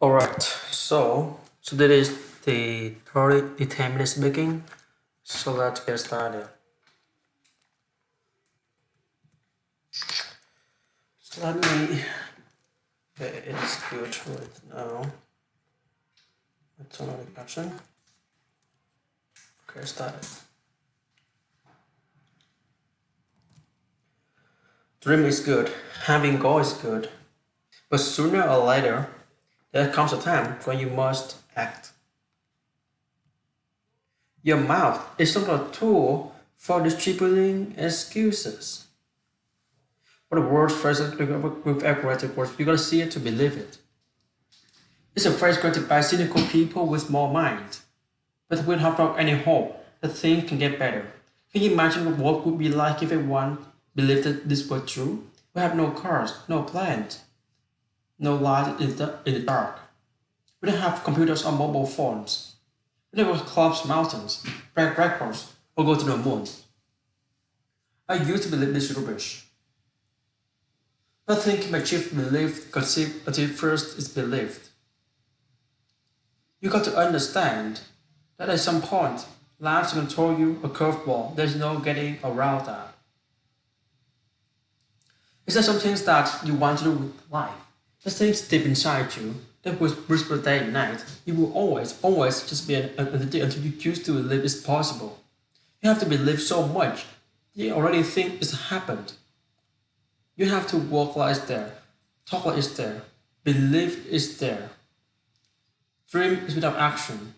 Alright, so that is the 10 minutes speaking. So let's get started. So let me it's good right now. Let's turn on the caption. Okay, started. Dream is good, having goal is good. But sooner or later, there comes a time when you must act. Your mouth is not a tool for distributing excuses. But the words phrases with accurate words, you gotta see it to believe it. It's a phrase created by cynical people with small mind, but without any hope that things can get better. Can you imagine what world would be like if everyone believed that this were true? We have no cars, no planes, no light in the dark. We don't have computers or mobile phones. We never climb mountains, break records, or go to the moon. I used to believe this rubbish. But thinking my chief belief conceived first is believed. You got to understand that at some point, life will throw you a curveball. There's no getting around that. Is there some things that you want to do with life? The things deep inside you that will whisper day and night. You will always just be an entity until you choose to believe it's possible. You have to believe so much. You already think it's happened. You have to walk like it's there, talk like it's there, believe it's there. Dream is without action.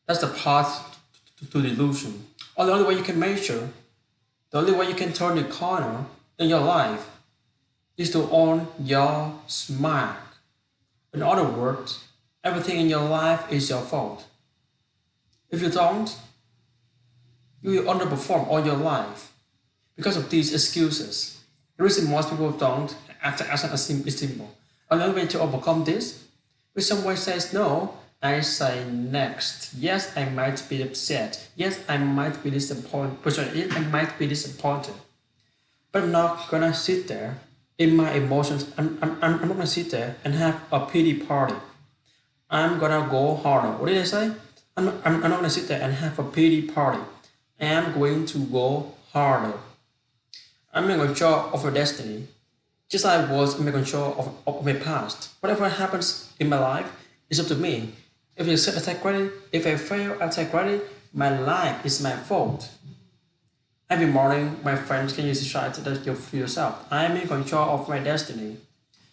That's the path to delusion. Or the only way you can measure, the only way you can turn the corner in your life is to own your smack. In other words, everything in your life is your fault. If you don't, you will underperform all your life because of these excuses. The reason most people don't act as simple. Another way to overcome this, when someone says no, I say next. Yes, I might be upset. Yes, I might be disappointed. Yes, I might be disappointed. But I'm not gonna sit there in my emotions. I'm not gonna sit there and have a pity party. I'm gonna go harder. What did I say? I'm not gonna sit there and have a pity party. I'm going to go harder. I'm in control of my destiny, just like I was in control of my past. Whatever happens in my life is up to me. If I succeed, I take credit. If I fail, I take credit. My life is my fault. Every morning, my friends can use try to that for yourself. I am in control of my destiny.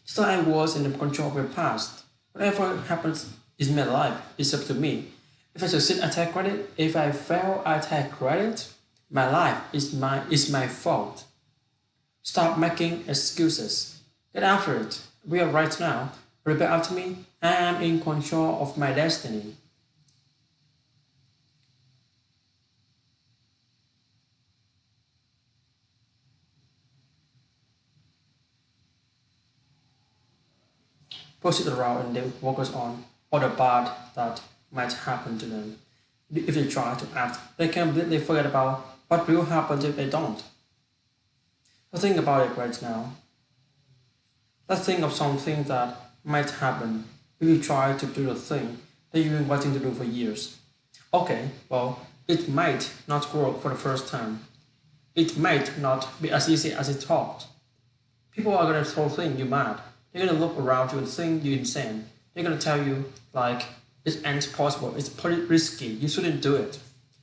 Just like I was in control of my past. Whatever happens in my life is up to me. If I succeed, I take credit. If I fail, I take credit. My life is my fault. Stop making excuses. Get after it. We are right now. Repeat after me. I am in control of my destiny. Push it around and then focus on all the bad that might happen to them. If they try to act, they can completely forget about what will happen if they don't. So think about it right now. Let's think of something that might happen if you try to do the thing that you've been wanting to do for years. Okay, well, it might not work for the first time. It might not be as easy as it thought. People are gonna think you mad. They're gonna look around you and think you're insane. They're gonna tell you like it ain't possible. It's pretty risky. You shouldn't do it.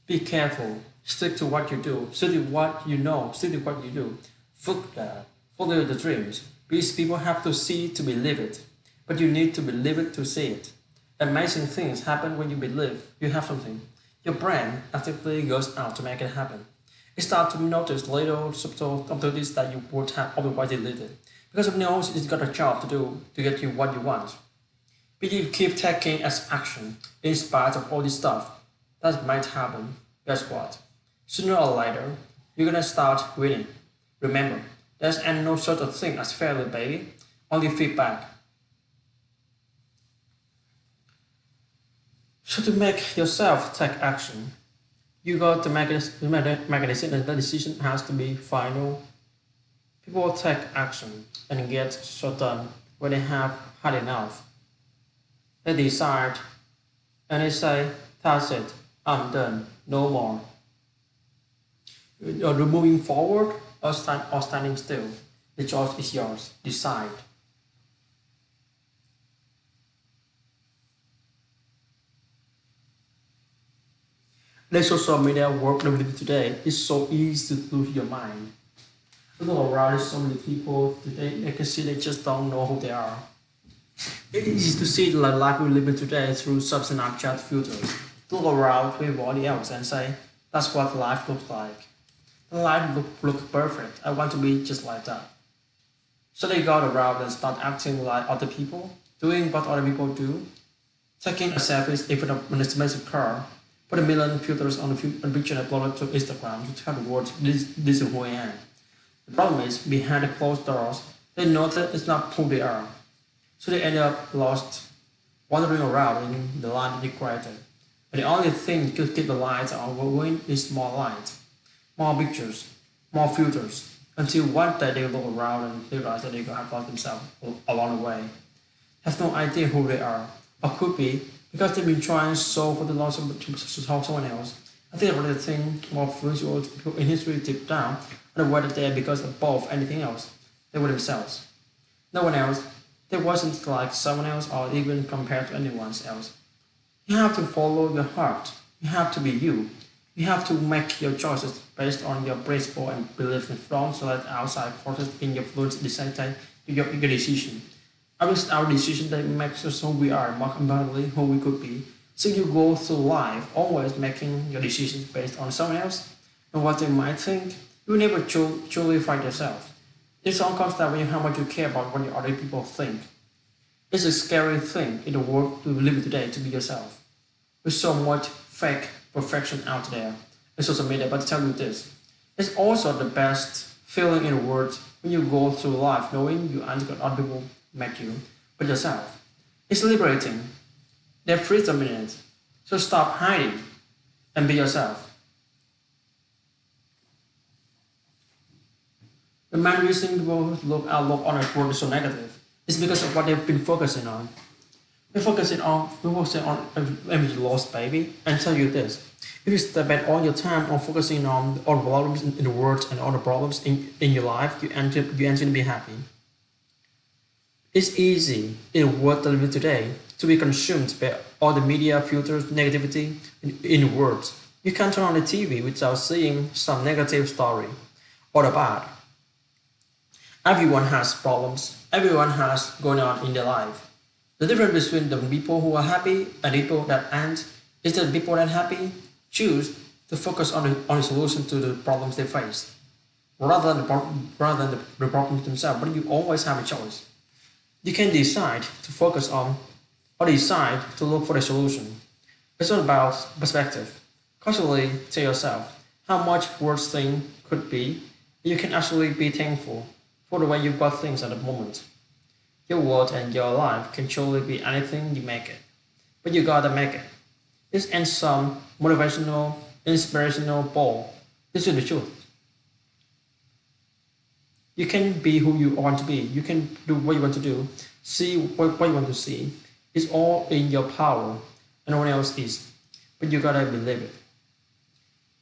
Be careful. Stick to what you do. Stick to what you know. Stick to what you do. Follow the dreams. These people have to see to believe it, but you need to believe it to see it. Amazing things happen when you believe you have something. Your brain actively goes out to make it happen. It starts to notice little subtle opportunities that you would have otherwise deleted because it knows it's got a job to do to get you what you want. But if you keep taking as action in spite of all this stuff that might happen, guess what? Sooner or later, you're gonna start winning. Remember, there's no such a thing as failure, baby. Only feedback. So to make yourself take action, you got to make a decision. The decision has to be final. People will take action and get so done when they have had enough. They decide and they say, that's it, I'm done, no more. You're moving forward or standing still. The choice is yours. Decide. The social media work that we live today is so easy to lose your mind. Look around, there's so many people today, they can see they just don't know who they are. It's easy to see the life we live in today through some Snapchat filters. Look around to everybody else and say, that's what life looks like. The life look perfect. I want to be just like that. So they go around and start acting like other people, doing what other people do, taking a selfie in front of an expensive car, put a million filters on the picture and upload it to Instagram to tell the world this is who I am. The problem is, behind the closed doors, they know that it's not who they are. So they end up lost, wandering around in the line they created. And the only thing that could keep the lights on going is more light, more pictures, more filters, until one day they look around and realize that they have lost themselves along the way. Have no idea who they are, or could be, because they've been trying so for the loss of to help someone else. I think about the thing more influential in history deep down, and whether they are because above anything else, they were themselves. No one else. They wasn't like someone else or even compared to anyone else. You have to follow your heart. You have to be you. You have to make your choices based on your principle and belief in front so that outside forces in your influence decide your decision. Our decision that makes us who we are, more importantly, who we could be. So you go through life always making your decisions based on someone else and what they might think. You will never truly find yourself. This all comes down when how much you care about what other people think. It's a scary thing in the world we live in today to be yourself. There's so much fake perfection out there in social media, but to tell you this, it's also the best feeling in the world when you go through life knowing you aren't got other people make you, but yourself. It's liberating. There's freedom in it. So stop hiding and be yourself. The main reason people outlook on the world is so negative is because of what they've been focusing on. We're focusing on image loss, baby, and tell you this. If you spend all your time on focusing on all the problems in the world and all the problems in your life, you end up to be happy. It's easy in the world that we live today to be consumed by all the media filters, negativity in the world. You can't turn on the TV without seeing some negative story or the bad. Everyone has problems. Everyone has going on in their life. The difference between the people who are happy and people that aren't is that people that are happy choose to focus on the solution to the problems they face, rather than the problems themselves. But you always have a choice. You can decide to focus on or decide to look for a solution. It's all about perspective. Constantly tell yourself how much worse thing could be. You can actually be thankful for the way you've got things at the moment. Your world and your life can truly be anything you make it. But you gotta make it. This ends some motivational, inspirational ball. This is the truth. You can be who you want to be. You can do what you want to do. See what you want to see. It's all in your power, and no one else is. But you gotta believe it.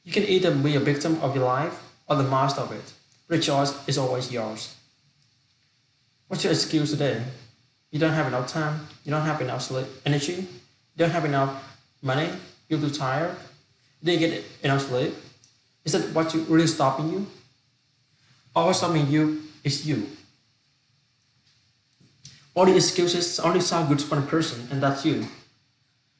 You can either be a victim of your life or the master of it. But the choice is always yours. What's your excuse today? You don't have enough time. You don't have enough energy. You don't have enough money. You're too tired. You didn't get enough sleep. Is that what you really stopping you? Or stopping you is you. All the excuses only sound good to one person, and that's you.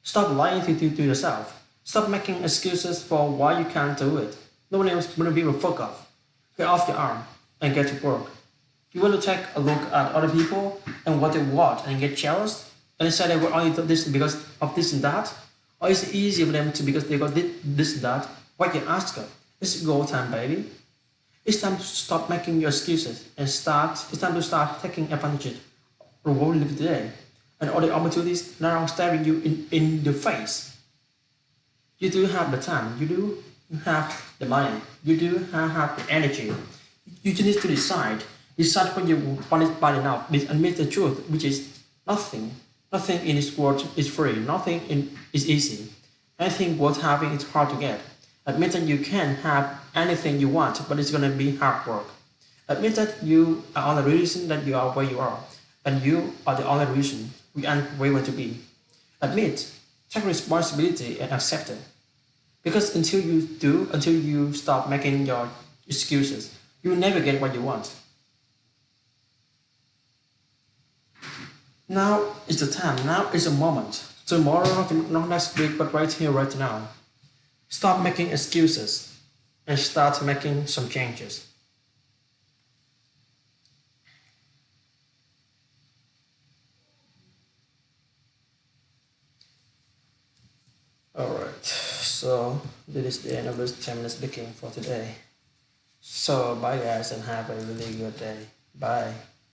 Stop lying to yourself. Stop making excuses for why you can't do it. No one else will be able to fuck off. Get off your arm and get to work. You want to take a look at other people and what they want and get jealous and say they were only this because of this and that? Or is it easy for them to because they got this and that? Why you ask her? It's go time, baby. It's time to stop making your excuses and it's time to start taking advantage of what we live today. And all the opportunities now staring you in the face. You do have the time, you have the money, you do have the energy. You just need to decide when you want it bad enough, admit the truth, which is nothing. Nothing in this world is free. Is easy. Anything worth having is hard to get. Admit that you can have anything you want, but it's gonna be hard work. Admit that you are the reason that you are where you are, and you are the only reason we aren't where we want to be. Admit, take responsibility, and accept it. Because until you stop making your excuses, you will never get what you want. Now is the time. Now is the moment. Tomorrow, not next week, but right here, right now. Stop making excuses and start making some changes. Alright, so this is the end of this 10 minutes speaking for today. So bye guys and have a really good day. Bye.